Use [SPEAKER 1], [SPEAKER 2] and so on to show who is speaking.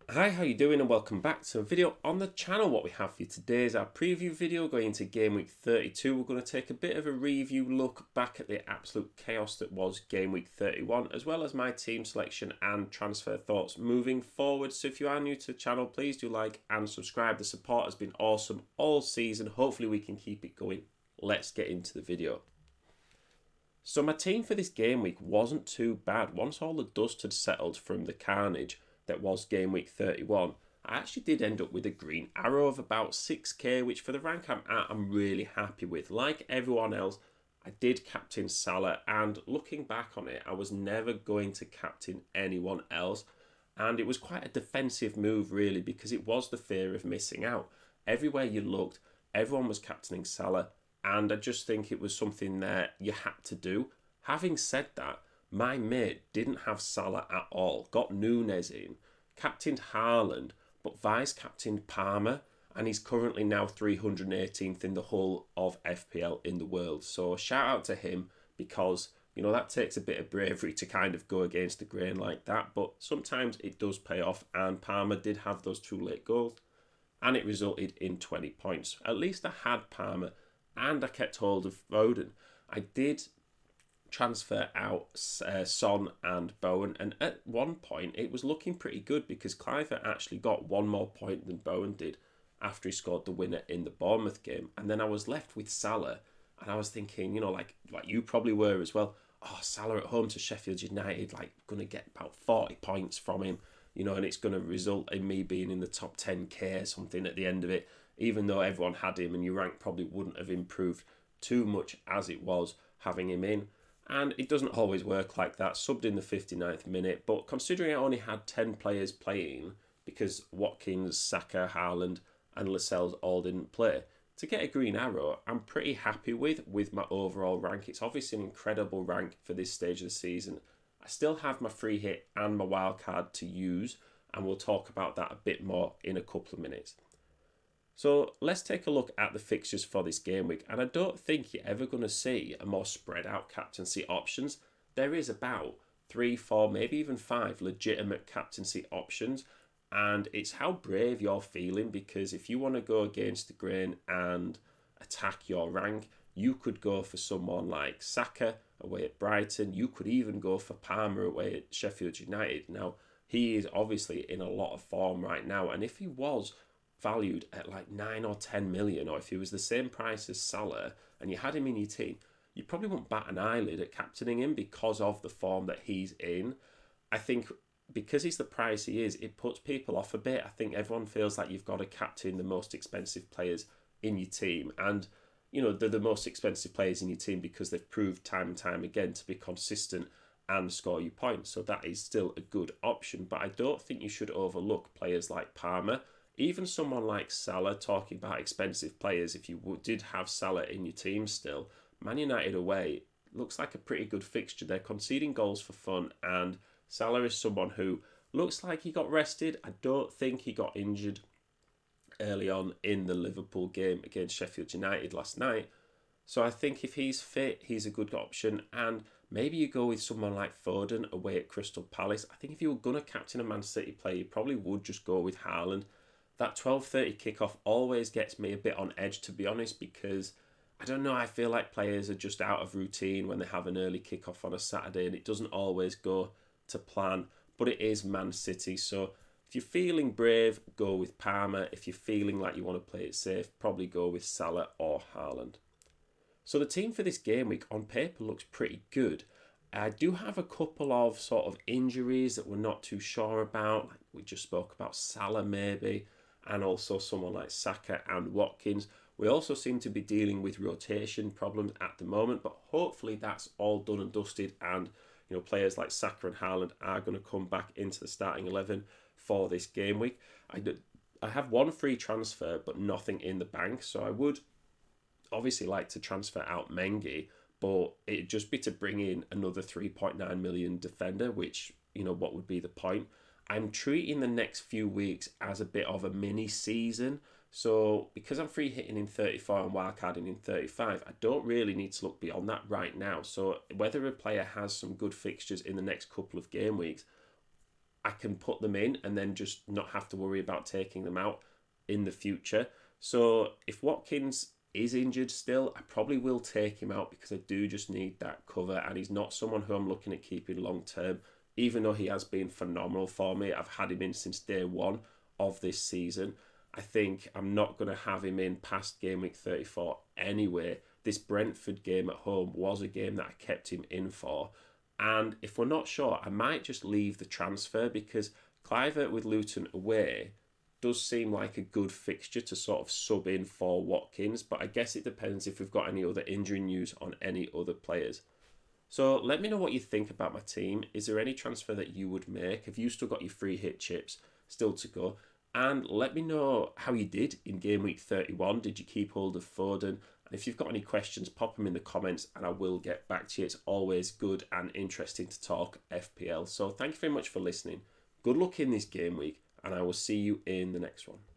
[SPEAKER 1] Hi, how you doing, and welcome back to a video on the channel. What we have for you today is our preview video going into game week 32. We're going to take a bit of a review look back at the absolute chaos that was game week 31, as well as my team selection and transfer thoughts moving forward. So if you are new to the channel, please do like and subscribe. The support has been awesome all season. Hopefully we can keep it going. Let's get into the video. So my team for this game week wasn't too bad. Once all the dust had settled from the carnage that was game week 31, I actually did end up with a green arrow of about 6k, which for the rank I'm at, I'm really happy with. Like everyone else, I did captain Salah, and looking back on it, I was never going to captain anyone else. And it was quite a defensive move, really, because it was the fear of missing out. Everywhere you looked, everyone was captaining Salah, and I just think it was something that you had to do. Having said that, my mate didn't have Salah at all, got Nunes in, captained Haaland, but vice-captained Palmer, and he's currently now 318th in the whole of FPL in the world. So shout out to him, because that takes a bit of bravery to kind of go against the grain like that, but sometimes it does pay off, and Palmer did have those 2 late goals, and it resulted in 20 points. At least I had Palmer, and I kept hold of Foden. I did transfer out Son and Bowen, and at one point it was looking pretty good because Cliver actually got one more point than Bowen did after he scored the winner in the Bournemouth game. And then I was left with Salah, and I was thinking, like you probably were as well, oh, Salah at home to Sheffield United, like going to get about 40 points from him, and it's going to result in me being in the top 10k or something at the end of it, even though everyone had him, and your rank probably wouldn't have improved too much as it was having him in. And it doesn't always work like that. Subbed in the 59th minute, but considering I only had 10 players playing, because Watkins, Saka, Haaland and Lascelles all didn't play, to get a green arrow, I'm pretty happy with my overall rank. It's obviously an incredible rank for this stage of the season. I still have my free hit and my wild card to use, and we'll talk about that a bit more in a couple of minutes. So let's take a look at the fixtures for this game week, and I don't think you're ever going to see a more spread out captaincy options. There is about 3, 4, maybe even 5 legitimate captaincy options, and it's how brave you're feeling, because if you want to go against the grain and attack your rank, you could go for someone like Saka away at Brighton. You could even go for Palmer away at Sheffield United. Now, he is obviously in a lot of form right now, and if he was valued at like 9 or 10 million, or if he was the same price as Salah and you had him in your team, you probably won't bat an eyelid at captaining him because of the form that he's in. I think because he's the price he is, it puts people off a bit. I think everyone feels like you've got to captain the most expensive players in your team, and they're the most expensive players in your team because they've proved time and time again to be consistent and score you points. So that is still a good option, but I don't think you should overlook players like Palmer. Even someone like Salah, talking about expensive players, if you did have Salah in your team still, Man United away looks like a pretty good fixture. They're conceding goals for fun, and Salah is someone who looks like he got rested. I don't think he got injured early on in the Liverpool game against Sheffield United last night. So I think if he's fit, he's a good option. And maybe you go with someone like Foden away at Crystal Palace. I think if you were going to captain a Man City player, you probably would just go with Haaland. That 12:30 kickoff always gets me a bit on edge, to be honest, because I don't know, I feel like players are just out of routine when they have an early kickoff on a Saturday, and it doesn't always go to plan, but it is Man City. So if you're feeling brave, go with Palmer. If you're feeling like you want to play it safe, probably go with Salah or Haaland. So the team for this game week on paper looks pretty good. I do have a couple of sort of injuries that we're not too sure about. Like we just spoke about Salah maybe, and also someone like Saka and Watkins. We also seem to be dealing with rotation problems at the moment, but hopefully that's all done and dusted, and players like Saka and Haaland are going to come back into the starting 11 for this game week. I have one free transfer, but nothing in the bank, so I would obviously like to transfer out Mengi, but it'd just be to bring in another 3.9 million defender, which, what would be the point? I'm treating the next few weeks as a bit of a mini season. So because I'm free hitting in 34 and wildcarding in 35, I don't really need to look beyond that right now. So whether a player has some good fixtures in the next couple of game weeks, I can put them in and then just not have to worry about taking them out in the future. So if Watkins is injured still, I probably will take him out because I do just need that cover, and he's not someone who I'm looking at keeping long term, even though he has been phenomenal for me. I've had him in since day one of this season. I think I'm not going to have him in past game week 34 anyway. This Brentford game at home was a game that I kept him in for. And if we're not sure, I might just leave the transfer because Clivert with Luton away does seem like a good fixture to sort of sub in for Watkins, but I guess it depends if we've got any other injury news on any other players. So let me know what you think about my team. Is there any transfer that you would make? Have you still got your free hit chips still to go? And let me know how you did in game week 31. Did you keep hold of Foden? And if you've got any questions, pop them in the comments and I will get back to you. It's always good and interesting to talk FPL. So thank you very much for listening. Good luck in this game week, and I will see you in the next one.